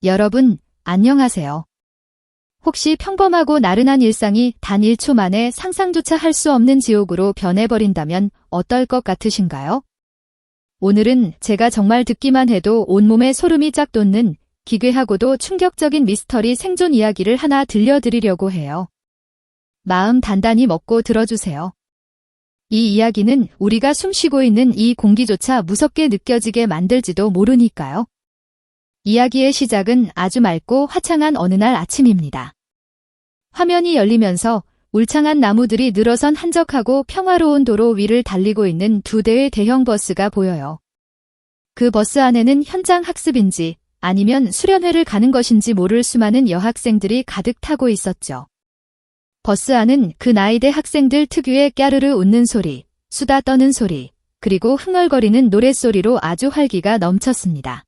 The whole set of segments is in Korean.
여러분, 안녕하세요. 혹시 평범하고 나른한 일상이 단 1초 만에 상상조차 할 수 없는 지옥으로 변해버린다면 어떨 것 같으신가요? 오늘은 제가 정말 듣기만 해도 온몸에 소름이 쫙 돋는 기괴하고도 충격적인 미스터리 생존 이야기를 하나 들려드리려고 해요. 마음 단단히 먹고 들어주세요. 이 이야기는 우리가 숨쉬고 있는 이 공기조차 무섭게 느껴지게 만들지도 모르니까요. 이야기의 시작은 아주 맑고 화창한 어느 날 아침입니다. 화면이 열리면서 울창한 나무들이 늘어선 한적하고 평화로운 도로 위를 달리고 있는 2대의 대형 버스가 보여요. 그 버스 안에는 현장 학습인지 아니면 수련회를 가는 것인지 모를 수많은 여학생들이 가득 타고 있었죠. 버스 안은 그 나이대 학생들 특유의 까르르 웃는 소리, 수다 떠는 소리, 그리고 흥얼거리는 노랫소리로 아주 활기가 넘쳤습니다.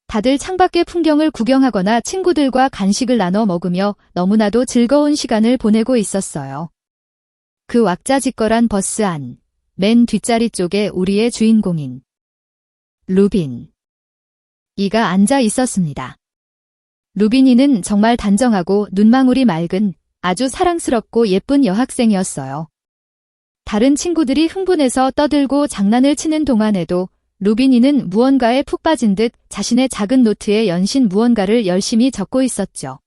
다들 창밖의 풍경을 구경하거나 친구들과 간식을 나눠 먹으며 너무나도 즐거운 시간을 보내고 있었어요. 그 왁자지껄한 버스 안, 맨 뒷자리 쪽에 우리의 주인공인 루빈 이가 앉아 있었습니다. 루빈이는 정말 단정하고 눈망울이 맑은 아주 사랑스럽고 예쁜 여학생이었어요. 다른 친구들이 흥분해서 떠들고 장난을 치는 동안에도 루빈이는 무언가에 푹 빠진 듯 자신의 작은 노트에 연신 무언가를 열심히 적고 있었죠.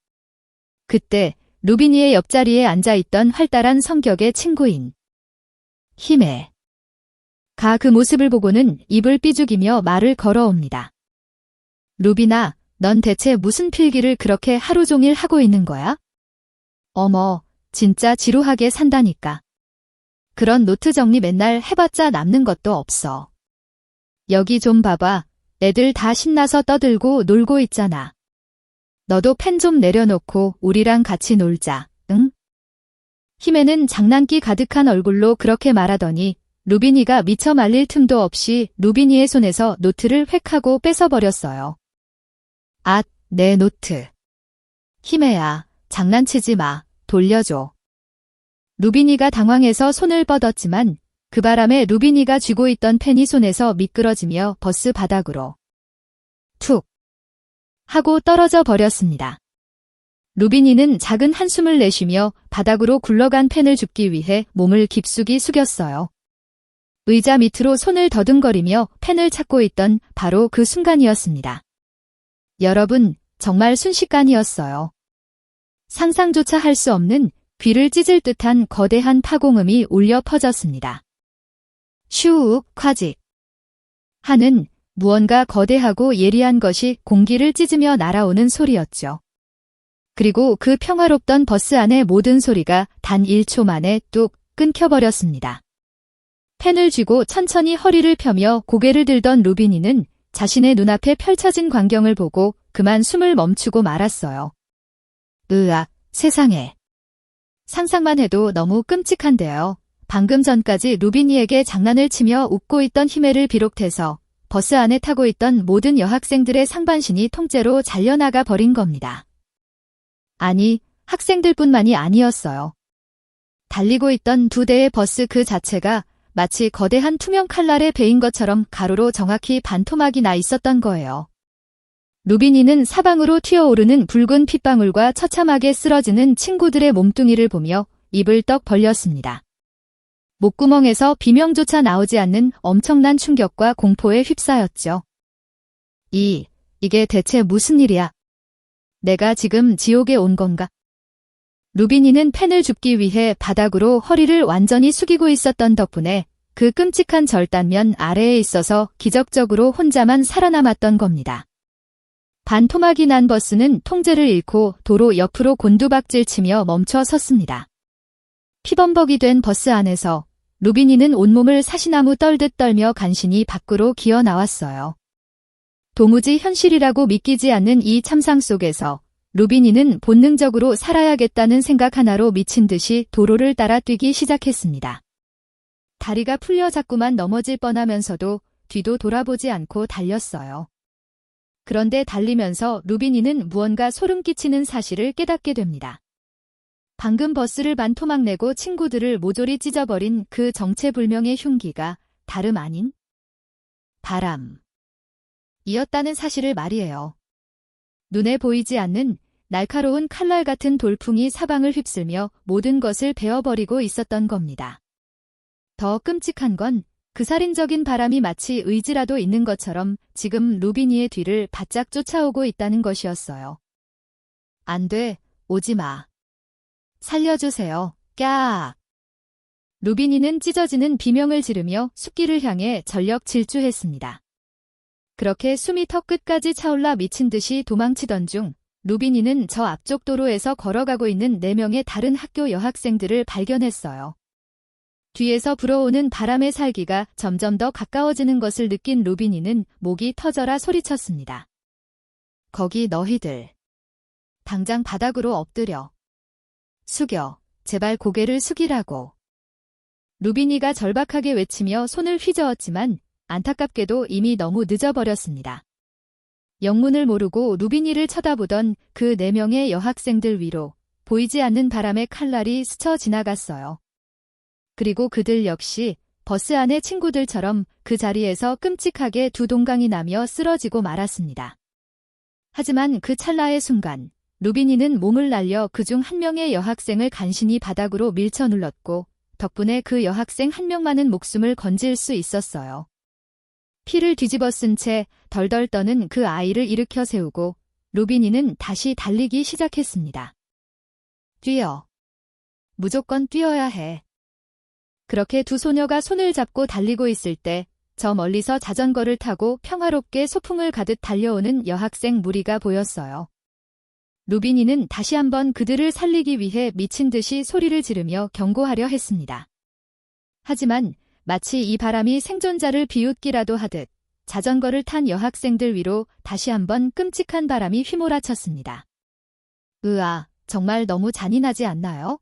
그때 루빈이의 옆자리에 앉아있던 활달한 성격의 친구인 히메가 그 모습을 보고는 입을 삐죽이며 말을 걸어옵니다. 루빈아, 넌 대체 무슨 필기를 그렇게 하루 종일 하고 있는 거야? 어머, 진짜 지루하게 산다니까. 그런 노트 정리 맨날 해봤자 남는 것도 없어. 여기 좀 봐봐. 애들 다 신나서 떠들고 놀고 있잖아. 너도 펜 좀 내려놓고 우리랑 같이 놀자, 응? 히메는 장난기 가득한 얼굴로 그렇게 말하더니 루빈이가 미처 말릴 틈도 없이 루빈이의 손에서 노트를 획 하고 뺏어버렸어요. 아, 내 노트. 히메야, 장난치지 마. 돌려줘. 루빈이가 당황해서 손을 뻗었지만 그 바람에 루빈이가 쥐고 있던 펜이 손에서 미끄러지며 버스 바닥으로 툭 하고 떨어져 버렸습니다. 루빈이는 작은 한숨을 내쉬며 바닥으로 굴러간 펜을 줍기 위해 몸을 깊숙이 숙였어요. 의자 밑으로 손을 더듬거리며 펜을 찾고 있던 바로 그 순간이었습니다. 여러분, 정말 순식간이었어요. 상상조차 할 수 없는 귀를 찢을 듯한 거대한 파공음이 울려 퍼졌습니다. 슈욱 콰직 하는 무언가 거대하고 예리한 것이 공기를 찢으며 날아오는 소리였죠. 그리고 그 평화롭던 버스 안의 모든 소리가 단 1초 만에 뚝 끊겨버렸습니다. 펜을 쥐고 천천히 허리를 펴며 고개를 들던 루빈이는 자신의 눈앞에 펼쳐진 광경을 보고 그만 숨을 멈추고 말았어요. 으악, 세상에. 상상만 해도 너무 끔찍한데요. 방금 전까지 루빈이에게 장난을 치며 웃고 있던 히메를 비롯해서 버스 안에 타고 있던 모든 여학생들의 상반신이 통째로 잘려나가 버린 겁니다. 아니, 학생들뿐만이 아니었어요. 달리고 있던 2대의 버스 그 자체가 마치 거대한 투명 칼날에 베인 것처럼 가로로 정확히 반토막이 나 있었던 거예요. 루빈이는 사방으로 튀어오르는 붉은 핏방울과 처참하게 쓰러지는 친구들의 몸뚱이를 보며 입을 떡 벌렸습니다. 목구멍에서 비명조차 나오지 않는 엄청난 충격과 공포에 휩싸였죠. 이게 대체 무슨 일이야? 내가 지금 지옥에 온 건가? 루빈이는 펜을 줍기 위해 바닥으로 허리를 완전히 숙이고 있었던 덕분에 그 끔찍한 절단면 아래에 있어서 기적적으로 혼자만 살아남았던 겁니다. 반토막이 난 버스는 통제를 잃고 도로 옆으로 곤두박질치며 멈춰 섰습니다. 피범벅이 된 버스 안에서 루빈이는 온몸을 사시나무 떨듯 떨며 간신히 밖으로 기어 나왔어요. 도무지 현실이라고 믿기지 않는 이 참상 속에서 루빈이는 본능적으로 살아야겠다는 생각 하나로 미친 듯이 도로를 따라 뛰기 시작했습니다. 다리가 풀려 자꾸만 넘어질 뻔하면서도 뒤도 돌아보지 않고 달렸어요. 그런데 달리면서 루빈이는 무언가 소름 끼치는 사실을 깨닫게 됩니다. 방금 버스를 반토막 내고 친구들을 모조리 찢어버린 그 정체불명의 흉기가 다름 아닌 바람이었다는 사실을 말이에요. 눈에 보이지 않는 날카로운 칼날 같은 돌풍이 사방을 휩쓸며 모든 것을 베어버리고 있었던 겁니다. 더 끔찍한 건 그 살인적인 바람이 마치 의지라도 있는 것처럼 지금 루비니의 뒤를 바짝 쫓아오고 있다는 것이었어요. 안 돼, 오지 마. 살려주세요, 꺄악. 루비니는 찢어지는 비명을 지르며 숲길을 향해 전력 질주했습니다. 그렇게 숨이 턱 끝까지 차올라 미친 듯이 도망치던 중 루비니는 저 앞쪽 도로에서 걸어가고 있는 4명의 다른 학교 여학생들을 발견했어요. 뒤에서 불어오는 바람의 살기가 점점 더 가까워지는 것을 느낀 루비니는 목이 터져라 소리쳤습니다. 거기 너희들. 당장 바닥으로 엎드려. 숙여. 제발 고개를 숙이라고. 루비니가 절박하게 외치며 손을 휘저었지만 안타깝게도 이미 너무 늦어버렸습니다. 영문을 모르고 루비니를 쳐다보던 그 4명의 여학생들 위로 보이지 않는 바람의 칼날이 스쳐 지나갔어요. 그리고 그들 역시 버스 안의 친구들처럼 그 자리에서 끔찍하게 두 동강이 나며 쓰러지고 말았습니다. 하지만 그 찰나의 순간 루비니는 몸을 날려 그중 한 명의 여학생을 간신히 바닥으로 밀쳐 눌렀고 덕분에 그 여학생 한 명만은 목숨을 건질 수 있었어요. 피를 뒤집어 쓴 채 덜덜 떠는 그 아이를 일으켜 세우고 루비니는 다시 달리기 시작했습니다. 뛰어. 무조건 뛰어야 해. 그렇게 두 소녀가 손을 잡고 달리고 있을 때 저 멀리서 자전거를 타고 평화롭게 소풍을 가듯 달려오는 여학생 무리가 보였어요. 루비니는 다시 한번 그들을 살리기 위해 미친 듯이 소리를 지르며 경고하려 했습니다. 하지만 마치 이 바람이 생존자를 비웃기라도 하듯 자전거를 탄 여학생들 위로 다시 한번 끔찍한 바람이 휘몰아쳤습니다. 으아, 정말 너무 잔인하지 않나요?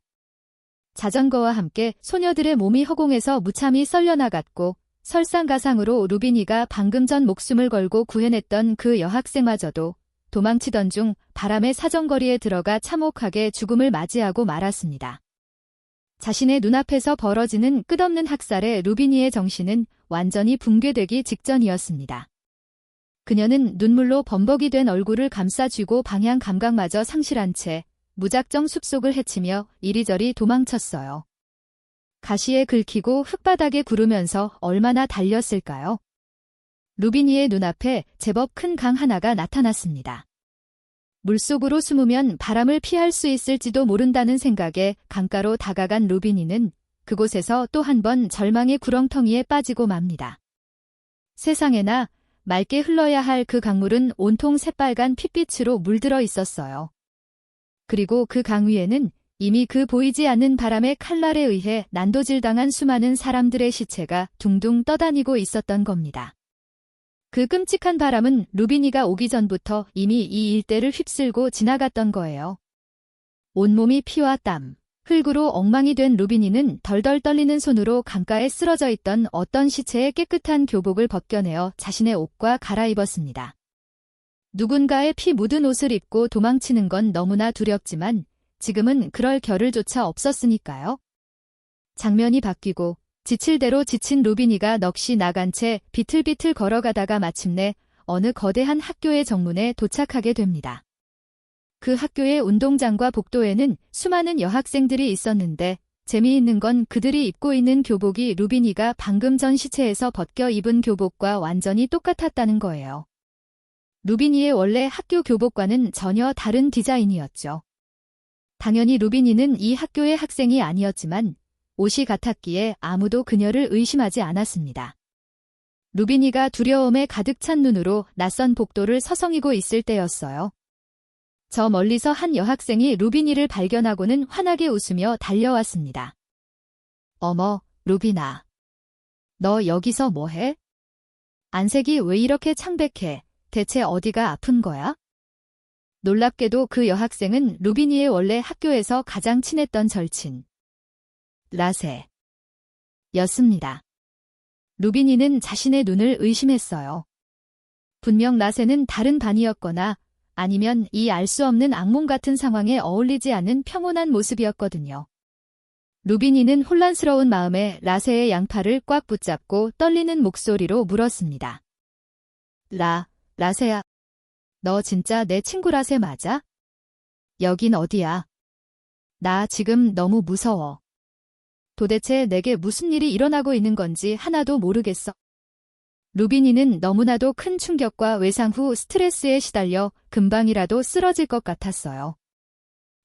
자전거와 함께 소녀들의 몸이 허공에서 무참히 썰려나갔고 설상가상으로 루비니가 방금 전 목숨을 걸고 구해냈던 그 여학생마저도 도망치던 중 바람의 사정거리에 들어가 참혹하게 죽음을 맞이하고 말았습니다. 자신의 눈앞에서 벌어지는 끝없는 학살에 루비니의 정신은 완전히 붕괴되기 직전이었습니다. 그녀는 눈물로 범벅이 된 얼굴을 감싸쥐고 방향 감각마저 상실한 채 무작정 숲속을 헤치며 이리저리 도망쳤어요. 가시에 긁히고 흙바닥에 구르면서 얼마나 달렸을까요? 루비니의 눈앞에 제법 큰 강 하나가 나타났습니다. 물속으로 숨으면 바람을 피할 수 있을지도 모른다는 생각에 강가로 다가간 루비니는 그곳에서 또 한 번 절망의 구렁텅이에 빠지고 맙니다. 세상에나 맑게 흘러야 할 그 강물은 온통 새빨간 핏빛으로 물들어 있었어요. 그리고 그 강 위에는 이미 그 보이지 않는 바람의 칼날에 의해 난도질당한 수많은 사람들의 시체가 둥둥 떠다니고 있었던 겁니다. 그 끔찍한 바람은 루비니가 오기 전부터 이미 이 일대를 휩쓸고 지나갔던 거예요. 온몸이 피와 땀, 흙으로 엉망이 된 루비니는 덜덜 떨리는 손으로 강가에 쓰러져 있던 어떤 시체의 깨끗한 교복을 벗겨내어 자신의 옷과 갈아입었습니다. 누군가의 피 묻은 옷을 입고 도망치는 건 너무나 두렵지만 지금은 그럴 겨를조차 없었으니까요. 장면이 바뀌고 지칠 대로 지친 루비니가 넋이 나간 채 비틀비틀 걸어가다가 마침내 어느 거대한 학교의 정문에 도착하게 됩니다. 그 학교의 운동장과 복도에는 수많은 여학생들이 있었는데 재미있는 건 그들이 입고 있는 교복이 루비니가 방금 전 시체에서 벗겨 입은 교복과 완전히 똑같았다는 거예요. 루비니의 원래 학교 교복과는 전혀 다른 디자인이었죠. 당연히 루비니는 이 학교의 학생이 아니었지만 옷이 같았기에 아무도 그녀를 의심하지 않았습니다. 루비니가 두려움에 가득 찬 눈으로 낯선 복도를 서성이고 있을 때였어요. 저 멀리서 한 여학생이 루비니를 발견하고는 환하게 웃으며 달려왔습니다. 어머, 루비나. 너 여기서 뭐해? 안색이 왜 이렇게 창백해? 대체 어디가 아픈 거야? 놀랍게도 그 여학생은 루비니의 원래 학교에서 가장 친했던 절친 라세 였습니다. 루비니는 자신의 눈을 의심했어요. 분명 라세는 다른 반이었거나 아니면 이 알 수 없는 악몽 같은 상황에 어울리지 않는 평온한 모습이었거든요. 루비니는 혼란스러운 마음에 라세의 양팔을 꽉 붙잡고 떨리는 목소리로 물었습니다. 라세야, 너 진짜 내 친구 라세 맞아? 여긴 어디야? 나 지금 너무 무서워. 도대체 내게 무슨 일이 일어나고 있는 건지 하나도 모르겠어. 루비니는 너무나도 큰 충격과 외상 후 스트레스에 시달려 금방이라도 쓰러질 것 같았어요.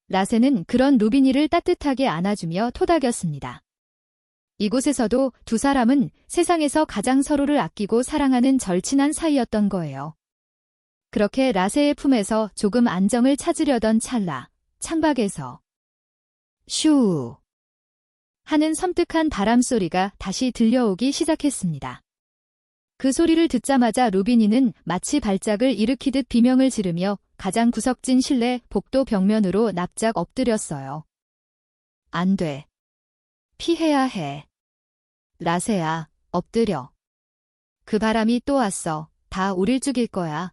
라세는 그런 루비니를 따뜻하게 안아주며 토닥였습니다. 이곳에서도 두 사람은 세상에서 가장 서로를 아끼고 사랑하는 절친한 사이였던 거예요. 그렇게 라세의 품에서 조금 안정을 찾으려던 찰나, 창밖에서 슈 하는 섬뜩한 바람소리가 다시 들려오기 시작했습니다. 그 소리를 듣자마자 루비니는 마치 발작을 일으키듯 비명을 지르며 가장 구석진 실내 복도 벽면으로 납작 엎드렸어요. 안 돼. 피해야 해. 라세야, 엎드려. 그 바람이 또 왔어. 다 우릴 죽일 거야.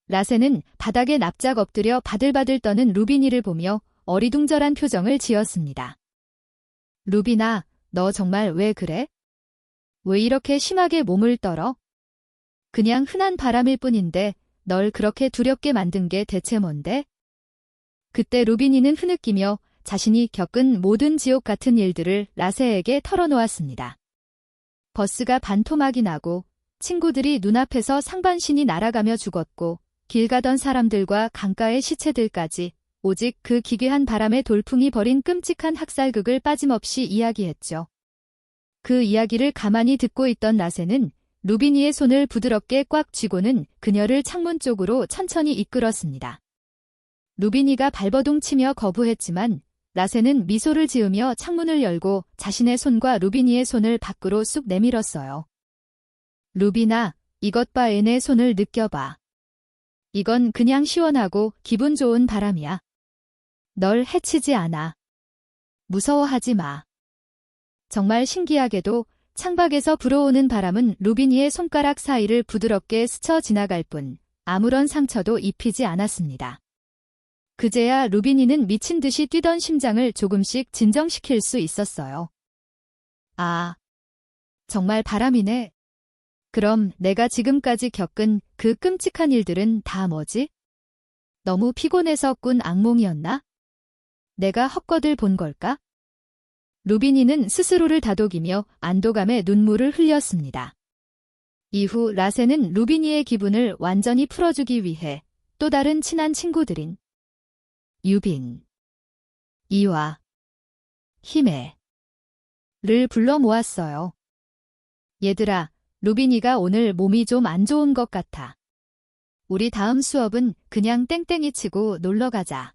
라세는 바닥에 납작 엎드려 바들바들 떠는 루비니를 보며 어리둥절한 표정을 지었습니다. 루비나, 너 정말 왜 그래? 왜 이렇게 심하게 몸을 떨어? 그냥 흔한 바람일 뿐인데 널 그렇게 두렵게 만든 게 대체 뭔데? 그때 루비니는 흐느끼며 자신이 겪은 모든 지옥 같은 일들을 라세에게 털어놓았습니다. 버스가 반토막이 나고 친구들이 눈앞에서 상반신이 날아가며 죽었고 길 가던 사람들과 강가의 시체들까지 오직 그 기괴한 바람에 돌풍이 벌인 끔찍한 학살극을 빠짐없이 이야기했죠. 그 이야기를 가만히 듣고 있던 라세는 루비니의 손을 부드럽게 꽉 쥐고는 그녀를 창문 쪽으로 천천히 이끌었습니다. 루비니가 발버둥 치며 거부했지만 라세는 미소를 지으며 창문을 열고 자신의 손과 루비니의 손을 밖으로 쑥 내밀었어요. 루비나, 이것 봐, 내 손을 느껴봐. 이건 그냥 시원하고 기분 좋은 바람이야. 널 해치지 않아. 무서워하지 마. 정말 신기하게도 창밖에서 불어오는 바람은 루비니의 손가락 사이를 부드럽게 스쳐 지나갈 뿐 아무런 상처도 입히지 않았습니다. 그제야 루비니는 미친 듯이 뛰던 심장을 조금씩 진정시킬 수 있었어요. 아, 정말 바람이네. 그럼 내가 지금까지 겪은 그 끔찍한 일들은 다 뭐지? 너무 피곤해서 꾼 악몽이었나? 내가 헛것을 본 걸까? 루비니는 스스로를 다독이며 안도감에 눈물을 흘렸습니다. 이후 라세는 루비니의 기분을 완전히 풀어주기 위해 또 다른 친한 친구들인 유빈, 이와, 히메를 불러 모았어요. 얘들아, 루비니가 오늘 몸이 좀 안 좋은 것 같아. 우리 다음 수업은 그냥 땡땡이 치고 놀러 가자.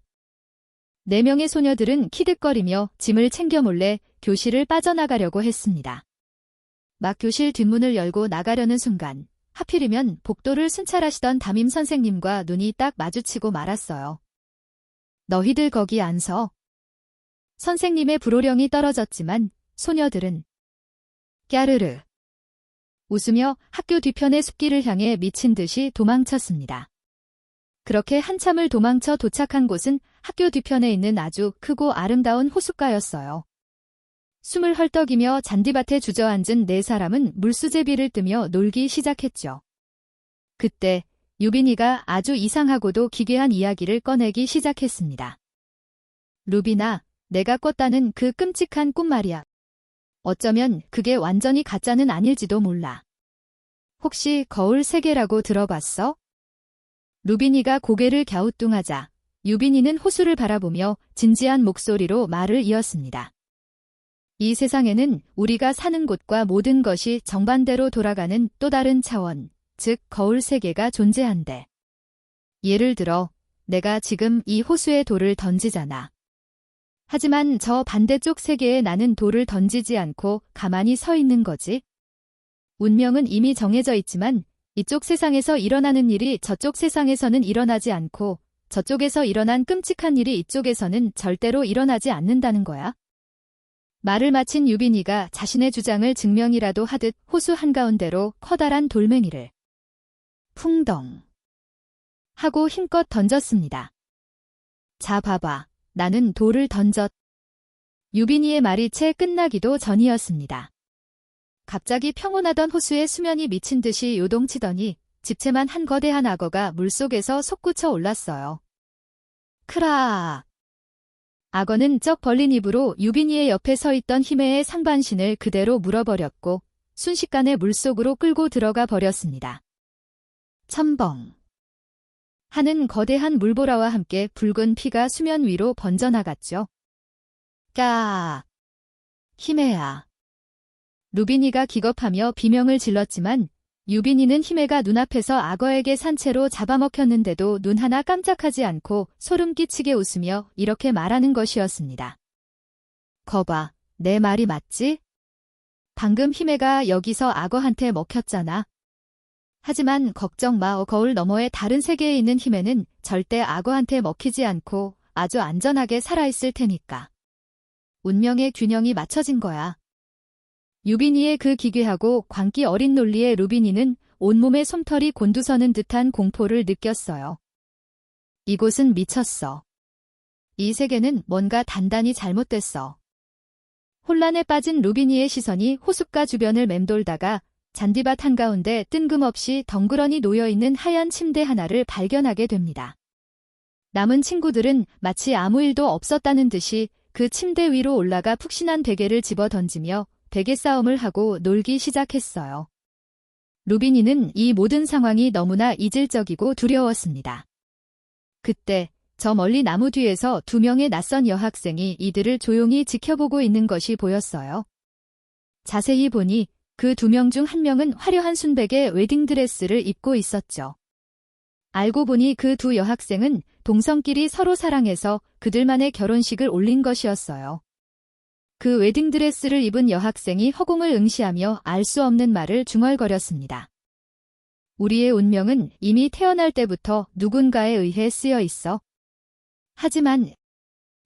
4명의 소녀들은 키득거리며 짐을 챙겨 몰래 교실을 빠져나가려고 했습니다. 막 교실 뒷문을 열고 나가려는 순간 하필이면 복도를 순찰하시던 담임 선생님과 눈이 딱 마주치고 말았어요. 너희들 거기 안 서. 선생님의 불호령이 떨어졌지만 소녀들은 까르르 웃으며 학교 뒤편의 숲길을 향해 미친 듯이 도망쳤습니다. 그렇게 한참을 도망쳐 도착한 곳은 학교 뒤편에 있는 아주 크고 아름다운 호숫가였어요. 숨을 헐떡이며 잔디밭에 주저앉은 4사람은 물수제비를 뜨며 놀기 시작했죠. 그때 유빈이가 아주 이상하고도 기괴한 이야기를 꺼내기 시작했습니다. 루비나, 내가 꿨다는 그 끔찍한 꿈 말이야. 어쩌면 그게 완전히 가짜는 아닐지도 몰라. 혹시 거울 세계라고 들어봤어? 루비니가 고개를 갸우뚱하자 유빈이는 호수를 바라보며 진지한 목소리로 말을 이었습니다. 이 세상에는 우리가 사는 곳과 모든 것이 정반대로 돌아가는 또 다른 차원, 즉 거울 세계가 존재한대. 예를 들어 내가 지금 이 호수에 돌을 던지잖아. 하지만 저 반대쪽 세계에 나는 돌을 던지지 않고 가만히 서 있는 거지. 운명은 이미 정해져 있지만 이쪽 세상에서 일어나는 일이 저쪽 세상에서는 일어나지 않고 저쪽에서 일어난 끔찍한 일이 이쪽에서는 절대로 일어나지 않는다는 거야. 말을 마친 유빈이가 자신의 주장을 증명이라도 하듯 호수 한가운데로 커다란 돌멩이를 풍덩 하고 힘껏 던졌습니다. 자 봐봐. 나는 돌을 던졌. 유빈이의 말이 채 끝나기도 전이었습니다. 갑자기 평온하던 호수의 수면이 미친 듯이 요동치더니 집채만 한 거대한 악어가 물속에서 솟구쳐 올랐어요. 크라! 악어는 쩍 벌린 입으로 유빈이의 옆에 서 있던 히메의 상반신을 그대로 물어버렸고 순식간에 물속으로 끌고 들어가 버렸습니다. 첨벙! 하는 거대한 물보라와 함께 붉은 피가 수면 위로 번져나갔죠. 까! 히메야! 루빈이가 기겁하며 비명을 질렀지만 유빈이는 히메가 눈앞에서 악어에게 산채로 잡아먹혔는데도 눈 하나 깜짝하지 않고 소름 끼치게 웃으며 이렇게 말하는 것이었습니다. 거봐, 내 말이 맞지? 방금 히메가 여기서 악어한테 먹혔잖아. 하지만 걱정 마, 거울 너머의 다른 세계에 있는 히메는 절대 악어한테 먹히지 않고 아주 안전하게 살아있을 테니까. 운명의 균형이 맞춰진 거야. 유빈이의 그 기괴하고 광기 어린 논리에 루빈이는 온몸에 솜털이 곤두서는 듯한 공포를 느꼈어요. 이곳은 미쳤어. 이 세계는 뭔가 단단히 잘못됐어. 혼란에 빠진 루빈이의 시선이 호숫가 주변을 맴돌다가 잔디밭 한가운데 뜬금없이 덩그러니 놓여있는 하얀 침대 하나를 발견하게 됩니다. 남은 친구들은 마치 아무 일도 없었다는 듯이 그 침대 위로 올라가 푹신한 베개를 집어 던지며 베개 싸움을 하고 놀기 시작했어요. 루빈이는 이 모든 상황이 너무나 이질적이고 두려웠습니다. 그때 저 멀리 나무 뒤에서 2명의 낯선 여학생이 이들을 조용히 지켜보고 있는 것이 보였어요. 자세히 보니 그 2명 중 1명은 화려한 순백의 웨딩드레스를 입고 있었죠. 알고 보니 그 2 여학생은 동성끼리 서로 사랑해서 그들만의 결혼식을 올린 것이었어요. 그 웨딩드레스를 입은 여학생이 허공을 응시하며 알 수 없는 말을 중얼거렸습니다. 우리의 운명은 이미 태어날 때부터 누군가에 의해 쓰여 있어. 하지만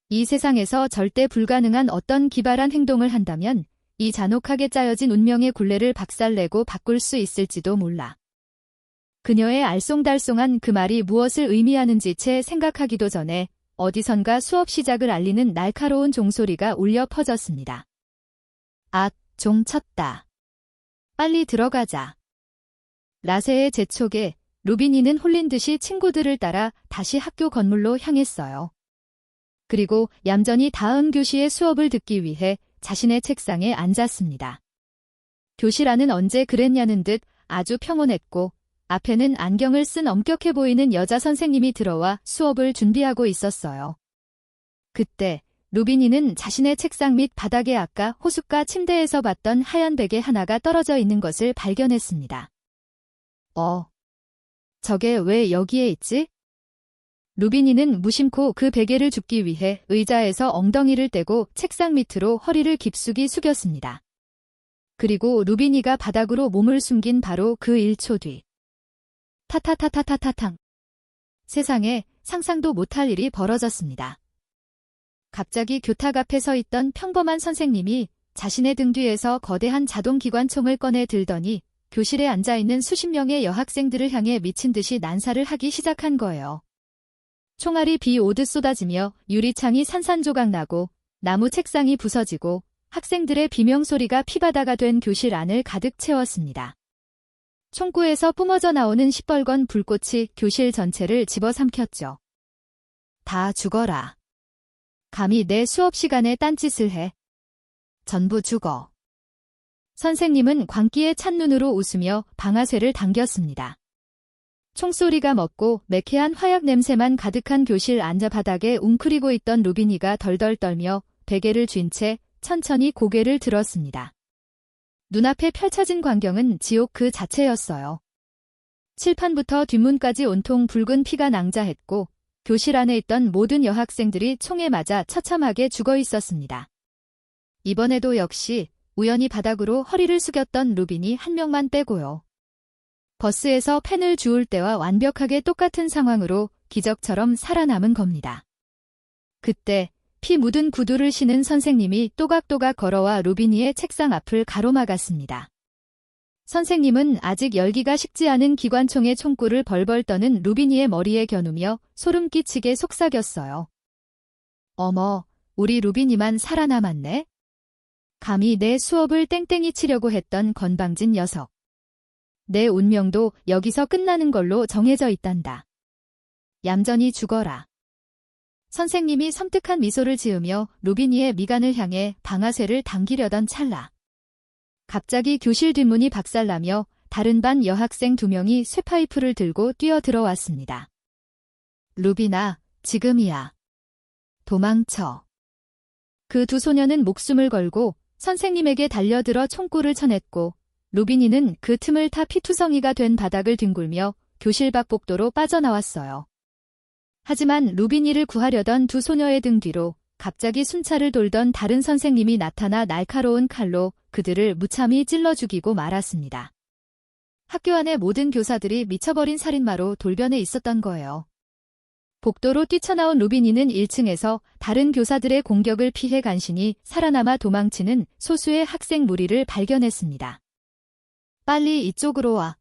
이 세상에서 절대 불가능한 어떤 기발한 행동을 한다면 이 잔혹하게 짜여진 운명의 굴레를 박살내고 바꿀 수 있을지도 몰라. 그녀의 알쏭달쏭한 그 말이 무엇을 의미하는지 채 생각하기도 전에 어디선가 수업 시작을 알리는 날카로운 종소리가 울려 퍼졌습니다. 아, 종 쳤다. 빨리 들어가자. 라세의 재촉에 루빈이는 홀린 듯이 친구들을 따라 다시 학교 건물로 향했어요. 그리고 얌전히 다음 교시의 수업을 듣기 위해 자신의 책상에 앉았습니다. 교실 안은 언제 그랬냐는 듯 아주 평온했고 앞에는 안경을 쓴 엄격해 보이는 여자 선생님이 들어와 수업을 준비하고 있었어요. 그때 루빈이는 자신의 책상 밑 바닥에 아까 호숫가 침대에서 봤던 하얀 베개 하나가 떨어져 있는 것을 발견했습니다. 저게 왜 여기에 있지? 루빈이는 무심코 그 베개를 줍기 위해 의자에서 엉덩이를 떼고 책상 밑으로 허리를 깊숙이 숙였습니다. 그리고 루빈이가 바닥으로 몸을 숨긴 바로 그 1초 뒤. 타타타타타타탕. 세상에 상상도 못할 일이 벌어졌습니다. 갑자기 교탁 앞에 서 있던 평범한 선생님이 자신의 등 뒤에서 거대한 자동 기관총을 꺼내 들더니 교실에 앉아있는 수십 명의 여학생들을 향해 미친 듯이 난사를 하기 시작한 거예요. 총알이 비 오듯 쏟아지며 유리창이 산산조각 나고 나무 책상이 부서지고 학생들의 비명소리가 피바다가 된 교실 안을 가득 채웠습니다. 총구에서 뿜어져 나오는 시뻘건 불꽃이 교실 전체를 집어삼켰죠. 다 죽어라. 감히 내 수업 시간에 딴짓을 해. 전부 죽어. 선생님은 광기에 찬 눈으로 웃으며 방아쇠를 당겼습니다. 총소리가 멎고 매캐한 화약 냄새만 가득한 교실 안자바닥에 웅크리고 있던 루빈이가 덜덜 떨며 베개를 쥔 채 천천히 고개를 들었습니다. 눈앞에 펼쳐진 광경은 지옥 그 자체였어요. 칠판부터 뒷문까지 온통 붉은 피가 낭자했고 교실 안에 있던 모든 여학생들이 총에 맞아 처참하게 죽어 있었습니다. 이번에도 역시 우연히 바닥으로 허리를 숙였던 루빈이 1명만 빼고요. 버스에서 펜을 주울 때와 완벽하게 똑같은 상황으로 기적처럼 살아남은 겁니다. 그때 피 묻은 구두를 신은 선생님이 또각또각 걸어와 루빈이의 책상 앞을 가로막았습니다. 선생님은 아직 열기가 식지 않은 기관총의 총구를 벌벌 떠는 루빈이의 머리에 겨누며 소름 끼치게 속삭였어요. 어머, 우리 루빈이만 살아남았네? 감히 내 수업을 땡땡이 치려고 했던 건방진 녀석. 내 운명도 여기서 끝나는 걸로 정해져 있단다. 얌전히 죽어라. 선생님이 섬뜩한 미소를 지으며 루비니의 미간을 향해 방아쇠를 당기려던 찰나. 갑자기 교실 뒷문이 박살나며 다른 반 여학생 2명이 쇠파이프를 들고 뛰어 들어왔습니다. 루비나, 지금이야. 도망쳐. 그 두 소녀는 목숨을 걸고 선생님에게 달려들어 총구를 쳐냈고 루비니는 그 틈을 타 피투성이가 된 바닥을 뒹굴며 교실 밖 복도로 빠져나왔어요. 하지만 루비니를 구하려던 두 소녀의 등 뒤로 갑자기 순찰을 돌던 다른 선생님이 나타나 날카로운 칼로 그들을 무참히 찔러 죽이고 말았습니다. 학교 안의 모든 교사들이 미쳐버린 살인마로 돌변해 있었던 거예요. 복도로 뛰쳐나온 루비니는 1층에서 다른 교사들의 공격을 피해 간신히 살아남아 도망치는 소수의 학생 무리를 발견했습니다. 빨리 이쪽으로 와.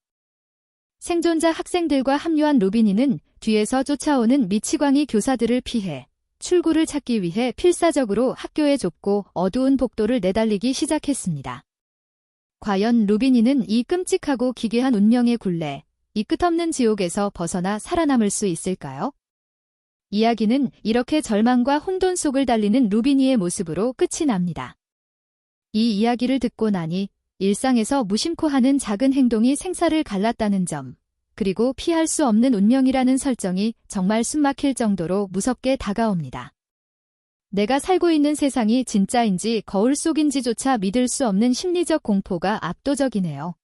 생존자 학생들과 합류한 루비니는 뒤에서 쫓아오는 미치광이 교사들을 피해 출구를 찾기 위해 필사적으로 학교의 좁고 어두운 복도를 내달리기 시작했습니다. 과연 루비니는 이 끔찍하고 기괴한 운명의 굴레, 이 끝없는 지옥에서 벗어나 살아남을 수 있을까요? 이야기는 이렇게 절망과 혼돈 속을 달리는 루비니의 모습으로 끝이 납니다. 이 이야기를 듣고 나니 일상에서 무심코 하는 작은 행동이 생사를 갈랐다는 점, 그리고 피할 수 없는 운명이라는 설정이 정말 숨막힐 정도로 무섭게 다가옵니다. 내가 살고 있는 세상이 진짜인지 거울 속인지조차 믿을 수 없는 심리적 공포가 압도적이네요.